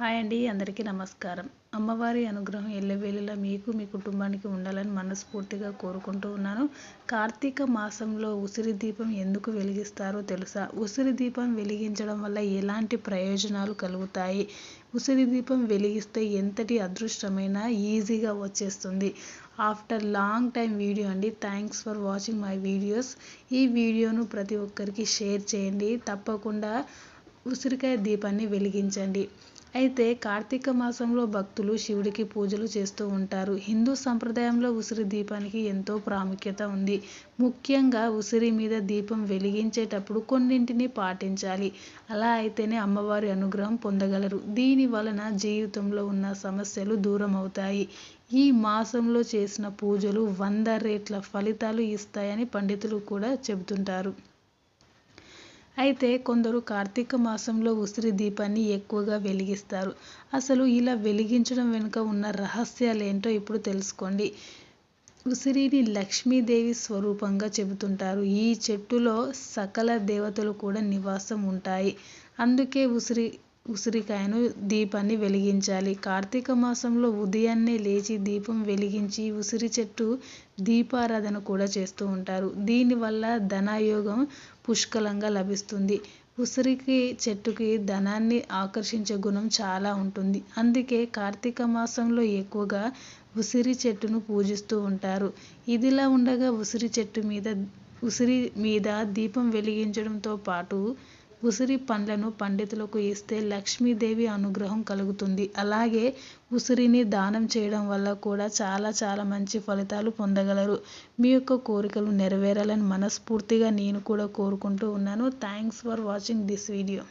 Hi అండి, అందరికీ నమస్కారం. అమ్మవారి అనుగ్రహం ఎల్లవేళలా మీకు మీ కుటుంబానికి ఉండాలని మనస్ఫూర్తిగా కోరుకుంటూ ఉన్నాను. కార్తీక మాసంలో ఉసిరి దీపం ఎందుకు వెలిగిస్తారో తెలుసా? ఉసిరి దీపం వెలిగించడం వల్ల ఎలాంటి ప్రయోజనాలు కలుగుతాయి? ఉసిరి దీపం వెలిగిస్తే ఎంతటి అదృష్టమైనా ఈజీగా వచ్చేస్తుంది. ఆఫ్టర్ లాంగ్ టైం వీడియో అండి. Thanks for watching my videos. ఈ వీడియోను ప్రతి ఒక్కరికి షేర్ చేయండి. తప్పకుండా ఉసిరికాయ దీపాన్ని వెలిగించండి. అయితే కార్తీక మాసంలో భక్తులు శివుడికి పూజలు చేస్తూ ఉంటారు. హిందూ సంప్రదాయంలో ఉసిరి దీపానికి ఎంతో ప్రాముఖ్యత ఉంది. ముఖ్యంగా ఉసిరి మీద దీపం వెలిగించేటప్పుడు కొన్నింటిని పాటించాలి. అలా అయితేనే అమ్మవారి అనుగ్రహం పొందగలరు. దీని వలన జీవితంలో ఉన్న సమస్యలు దూరం అవుతాయి. ఈ మాసంలో చేసిన పూజలు 100 రెట్ల ఫలితాలు ఇస్తాయని పండితులు కూడా చెబుతుంటారు. అయితే కొందరు కార్తీక మాసంలో ఉసిరి దీపాన్ని ఎక్కువగా వెలిగిస్తారు. అసలు ఇలా వెలిగించడం వెనుక ఉన్న రహస్యాలేంటో ఇప్పుడు తెలుసుకోండి. ఉసిరిని లక్ష్మీదేవి స్వరూపంగా చెబుతుంటారు. ఈ చెట్టులో సకల దేవతలు కూడా నివాసం ఉంటాయి. అందుకే ఉసిరికాయను దీపాన్ని వెలిగించాలి. కార్తీక మాసంలో ఉదయాన్నే లేచి దీపం వెలిగించి ఉసిరి చెట్టు దీపారాధన కూడా చేస్తూ ఉంటారు. దీనివల్ల ధనయోగం పుష్కలంగా లభిస్తుంది. ఉసిరికి చెట్టుకి ధనాన్ని ఆకర్షించే గుణం చాలా ఉంటుంది. అందుకే కార్తీక మాసంలో ఎక్కువగా ఉసిరి చెట్టును పూజిస్తూ ఉంటారు. ఇదిలా ఉండగా ఉసిరి మీద దీపం వెలిగించడంతో పాటు ఉసిరి పండ్లను పండితులకు ఇస్తే లక్ష్మీదేవి అనుగ్రహం కలుగుతుంది. అలాగే ఉసిరిని దానం చేయడం వల్ల కూడా చాలా మంచి ఫలితాలు పొందగలరు. మీ యొక్క కోరికలు నెరవేరాలని మనస్ఫూర్తిగా నేను కూడా కోరుకుంటూ ఉన్నాను. Thanks for watching this video.